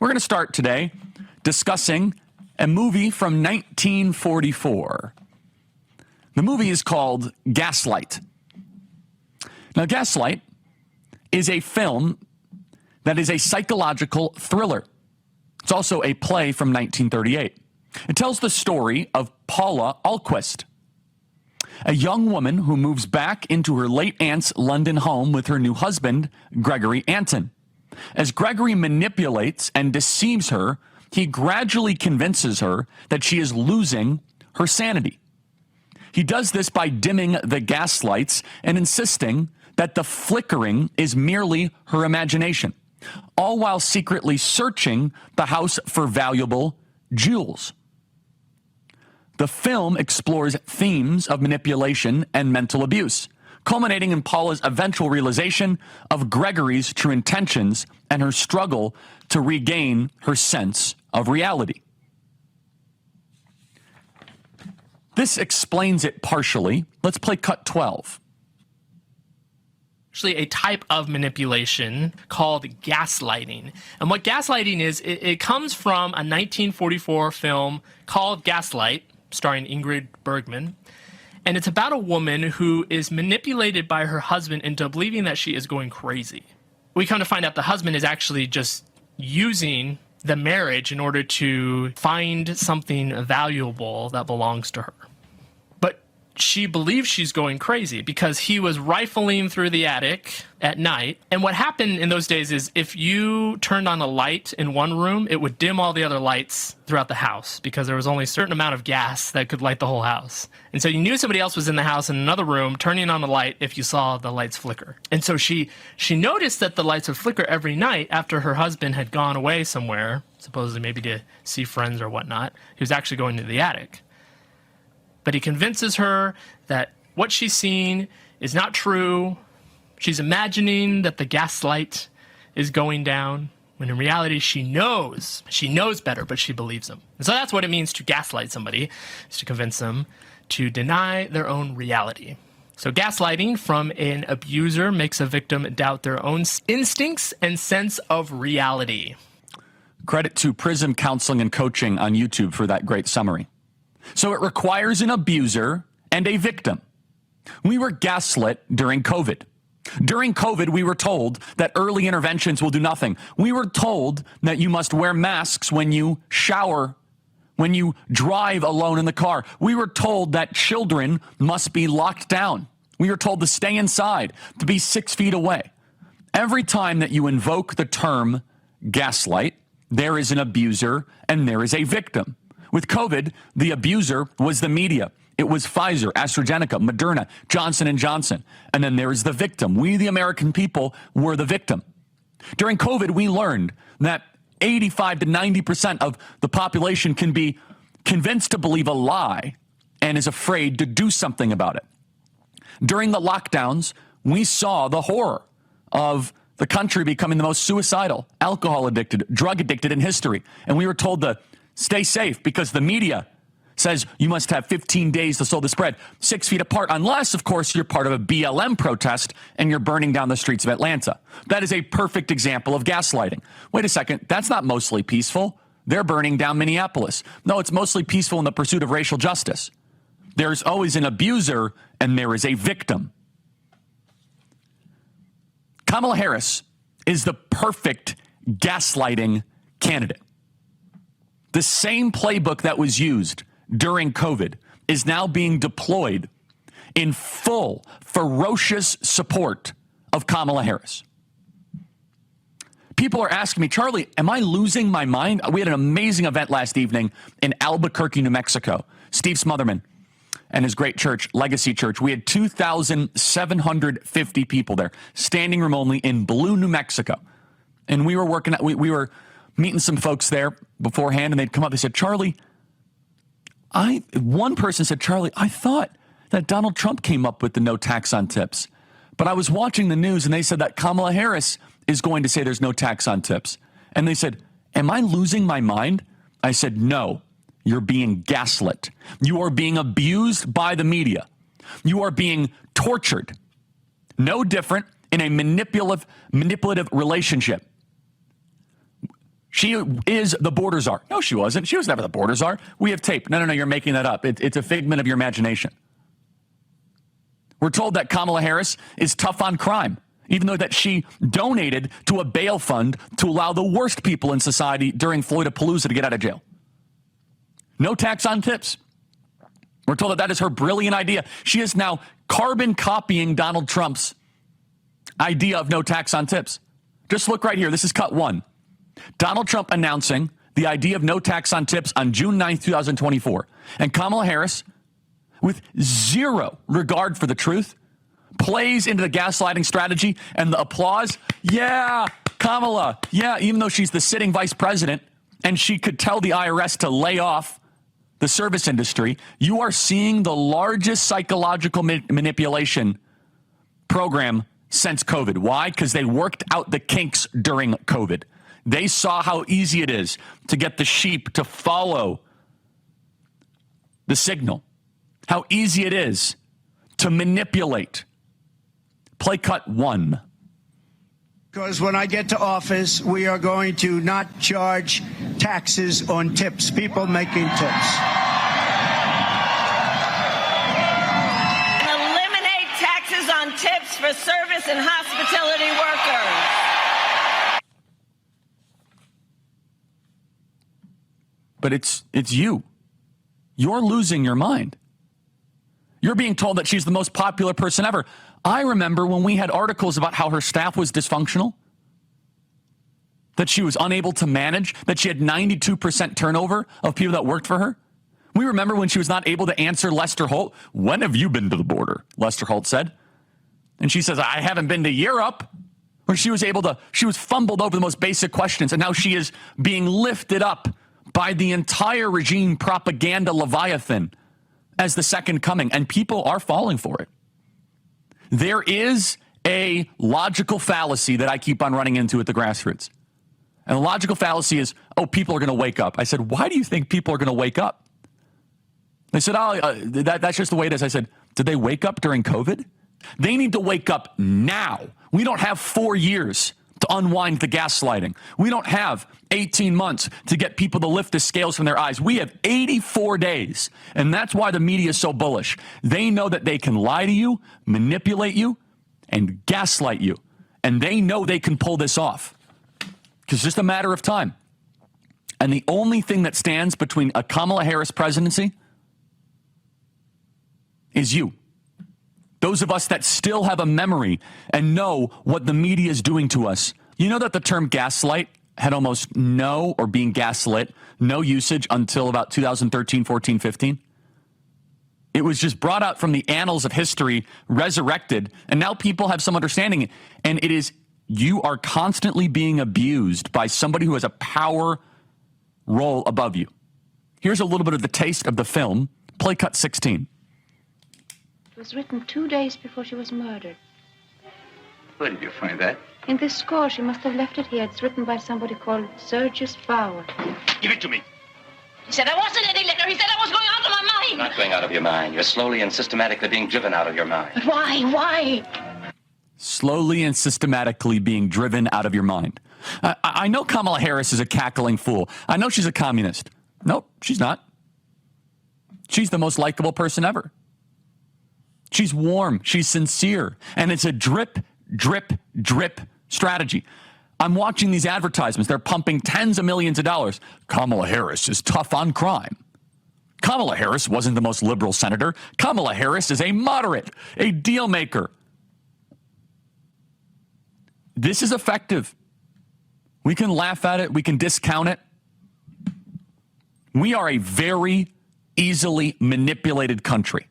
We're going to start today discussing a movie from 1944. The movie is called Gaslight. Now, Gaslight is a film that is a psychological thriller. It's also a play from 1938. It tells the story of Paula Alquist, a young woman who moves back into her late aunt's London home with her new husband, Gregory Anton. As Gregory manipulates and deceives her, he gradually convinces her that she is losing her sanity. He does this by dimming the gas lights and insisting that the flickering is merely her imagination, all while secretly searching the house for valuable jewels. The film explores themes of manipulation and mental abuse, culminating in Paula's eventual realization of Gregory's true intentions and her struggle to regain her sense of reality. This explains it partially. Let's play cut 12. Actually a type of manipulation called gaslighting. And what gaslighting is, it comes from a 1944 film called Gaslight, starring Ingrid Bergman. And it's about a woman who is manipulated by her husband into believing that she is going crazy. We come to find out the husband is actually just using the marriage in order to find something valuable that belongs to her. But she believes she's going crazy because he was rifling through the attic at night. And what happened in those days is if you turned on a light in one room, it would dim all the other lights throughout the house because there was only a certain amount of gas that could light the whole house. And so you knew somebody else was in the house in another room turning on the light if you saw the lights flicker. And so she noticed that the lights would flicker every night after her husband had gone away somewhere, supposedly maybe to see friends or whatnot. He was actually going to the attic. But he convinces her that what she's seeing is not true. She's imagining that the gaslight is going down, when in reality she knows better, but she believes him. And so that's what it means to gaslight somebody, is to convince them to deny their own reality. So gaslighting from an abuser makes a victim doubt their own instincts and sense of reality. Credit to Prism Counseling and Coaching on YouTube for that great summary. So it requires an abuser and a victim. We were gaslit during COVID. During COVID, we were told that early interventions will do nothing. We were told that you must wear masks when you shower, when you drive alone in the car. We were told that children must be locked down. We were told to stay inside, to be 6 feet away. Every time that you invoke the term gaslight, there is an abuser and there is a victim. With COVID, the abuser was the media. It was Pfizer, AstraZeneca, Moderna, Johnson & Johnson. And then there is the victim. We, the American people, were the victim. During COVID, we learned that 85 to 90% of the population can be convinced to believe a lie and is afraid to do something about it. During the lockdowns, we saw the horror of the country becoming the most suicidal, alcohol addicted, drug addicted in history. And we were told to stay safe because the media says you must have 15 days to slow the spread, 6 feet apart, unless, of course, you're part of a BLM protest and you're burning down the streets of Atlanta. That is a perfect example of gaslighting. Wait a second, that's not mostly peaceful. They're burning down Minneapolis. No, it's mostly peaceful in the pursuit of racial justice. There's always an abuser and there is a victim. Kamala Harris is the perfect gaslighting candidate. The same playbook that was used during COVID is now being deployed in full, ferocious support of Kamala Harris. People are asking me, Charlie, am I losing my mind? We had an amazing event last evening in Albuquerque, New Mexico. Steve Smotherman and his great church, Legacy Church. We had 2,750 people there, standing room only in Blue, New Mexico. And we were we were meeting some folks there beforehand, and they'd come up. They said, Charlie, one person said, Charlie, I thought that Donald Trump came up with the no tax on tips. But I was watching the news, and they said that Kamala Harris is going to say there's no tax on tips. And they said, am I losing my mind? I said, no, you're being gaslit. You are being abused by the media. You are being tortured. No different in a manipulative relationship. She is the border czar. No, she wasn't. She was never the border czar. We have tape. No, you're making that up. It's a figment of your imagination. We're told that Kamala Harris is tough on crime, even though that she donated to a bail fund to allow the worst people in society during Floydapalooza to get out of jail. No tax on tips. We're told that that is her brilliant idea. She is now carbon copying Donald Trump's idea of no tax on tips. Just look right here. This is cut one. Donald Trump announcing the idea of no tax on tips on June 9th, 2024. And Kamala Harris, with zero regard for the truth, plays into the gaslighting strategy and the applause. Yeah, Kamala. Yeah, even though she's the sitting vice president and she could tell the IRS to lay off the service industry, you are seeing the largest psychological manipulation program since COVID. Why? Because they worked out the kinks during COVID. They saw how easy it is to get the sheep to follow the signal, how easy it is to manipulate. Play cut one. Because when I get to office, we are going to not charge taxes on tips, people making tips. And eliminate taxes on tips for service and hospitality workers. But it's you. You're losing your mind. You're being told that she's the most popular person ever. I remember when we had articles about how her staff was dysfunctional, that she was unable to manage, that she had 92% turnover of people that worked for her. We remember when she was not able to answer Lester Holt. When have you been to the border? Lester Holt said. And she says, I haven't been to Europe. Where she was fumbled over the most basic questions. And now she is being lifted up by the entire regime propaganda Leviathan as the second coming. And people are falling for it. There is a logical fallacy that I keep on running into at the grassroots. And the logical fallacy is, oh, people are going to wake up. I said, why do you think people are going to wake up? They said, that's just the way it is. I said, did they wake up during COVID? They need to wake up now. We don't have 4 years to unwind the gaslighting. We don't have 18 months to get people to lift the scales from their eyes. We have 84 days. And that's why the media is so bullish. They know that they can lie to you, manipulate you, and gaslight you. And they know they can pull this off. Because it's just a matter of time. And the only thing that stands between a Kamala Harris presidency is you. Those of us that still have a memory and know what the media is doing to us. You know that the term gaslight had almost no, or being gaslit, no usage until about 2013, 14, 15? It was just brought out from the annals of history, resurrected, and now people have some understanding. And it is, you are constantly being abused by somebody who has a power role above you. Here's a little bit of the taste of the film. Play cut 16. It was written 2 days before she was murdered. Where did you find that? In this score, she must have left it here. It's written by somebody called Sergius Bauer. Give it to me. He said I wasn't any liquor. He said I was going out of my mind. You're not going out of your mind. You're slowly and systematically being driven out of your mind. But why? Why? Slowly and systematically being driven out of your mind. I know Kamala Harris is a cackling fool. I know she's a communist. Nope, she's not. She's the most likable person ever. She's warm. She's sincere. And it's a drip, drip, drip strategy. I'm watching these advertisements. They're pumping tens of millions of dollars. Kamala Harris is tough on crime. Kamala Harris wasn't the most liberal senator. Kamala Harris is a moderate, a deal maker. This is effective. We can laugh at it. We can discount it. We are a very easily manipulated country.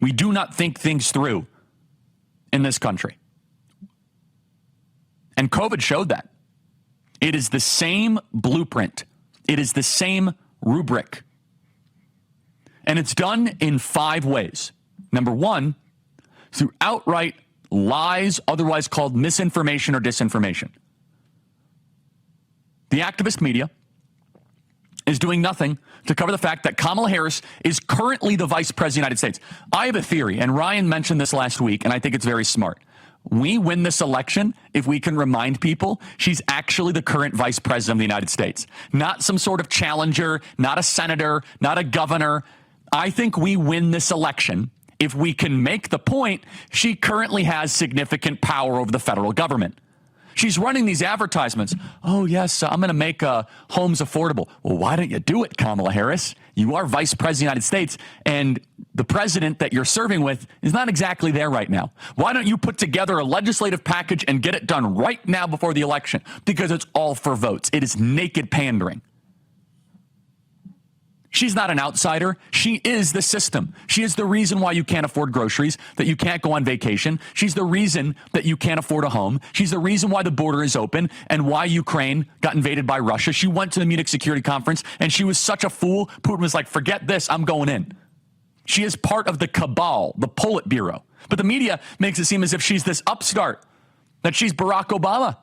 We do not think things through in this country. And COVID showed that. It is the same blueprint. It is the same rubric. And it's done in 5 ways. Number 1, through outright lies, otherwise called misinformation or disinformation. The activist media is doing nothing to cover the fact that Kamala Harris is currently the vice president of the United States. I have a theory, and Ryan mentioned this last week, and I think it's very smart. We win this election if we can remind people she's actually the current vice president of the United States, not some sort of challenger, not a senator, not a governor. I think we win this election if we can make the point she currently has significant power over the federal government. She's running these advertisements. Oh, yes, I'm going to make homes affordable. Well, why don't you do it, Kamala Harris? You are vice president of the United States, and the president that you're serving with is not exactly there right now. Why don't you put together a legislative package and get it done right now before the election? Because it's all for votes. It is naked pandering. She's not an outsider. She is the system. She is the reason why you can't afford groceries, that you can't go on vacation. She's the reason that you can't afford a home. She's the reason why the border is open and why Ukraine got invaded by Russia. She went to the Munich Security Conference, and she was such a fool. Putin was like, forget this, I'm going in. She is part of the cabal, the Politburo. But the media makes it seem as if she's this upstart, that she's Barack Obama,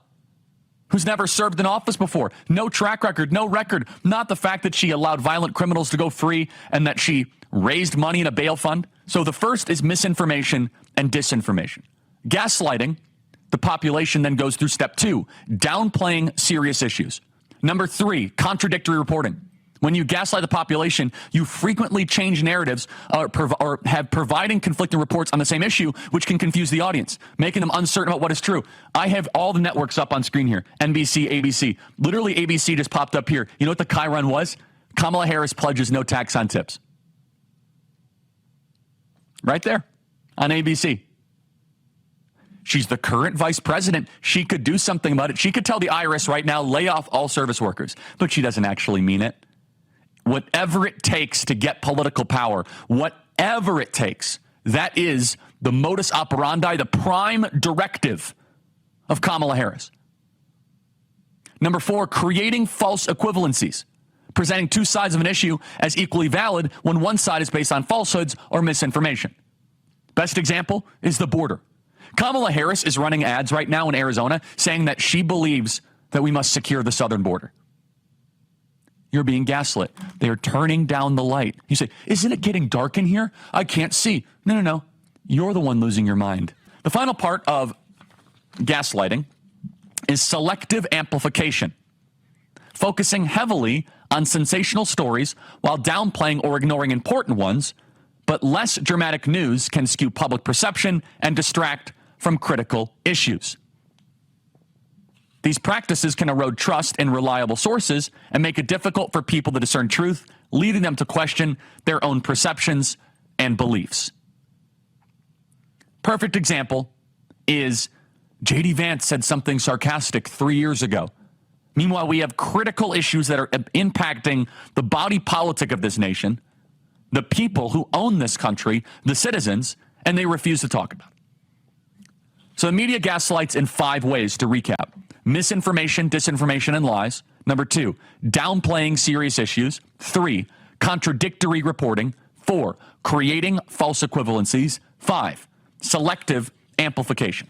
who's never served in office before. No track record, no record. Not the fact that she allowed violent criminals to go free and that she raised money in a bail fund. So the first is misinformation and disinformation. Gaslighting, the population then goes through step 2, downplaying serious issues. Number 3, contradictory reporting. When you gaslight the population, you frequently change narratives or have providing conflicting reports on the same issue, which can confuse the audience, making them uncertain about what is true. I have all the networks up on screen here. NBC, ABC. Literally, ABC just popped up here. You know what the Chiron was? Kamala Harris pledges no tax on tips. Right there on ABC. She's the current vice president. She could do something about it. She could tell the IRS right now, lay off all service workers. But she doesn't actually mean it. Whatever it takes to get political power, whatever it takes, that is the modus operandi, the prime directive of Kamala Harris. Number 4, creating false equivalencies, presenting two sides of an issue as equally valid when one side is based on falsehoods or misinformation. Best example is the border. Kamala Harris is running ads right now in Arizona saying that she believes that we must secure the southern border. You're being gaslit. They are turning down the light. You say, isn't it getting dark in here? I can't see. No. You're the one losing your mind. The final part of gaslighting is selective amplification, focusing heavily on sensational stories while downplaying or ignoring important ones, but less dramatic news can skew public perception and distract from critical issues. These practices can erode trust in reliable sources and make it difficult for people to discern truth, leading them to question their own perceptions and beliefs. Perfect example is J.D. Vance said something sarcastic 3 years ago. Meanwhile, we have critical issues that are impacting the body politic of this nation, the people who own this country, the citizens, and they refuse to talk about it. So the media gaslights in 5 ways, to recap. Misinformation, disinformation, and lies. Number 2, downplaying serious issues. 3, contradictory reporting. 4, creating false equivalencies. 5, selective amplification.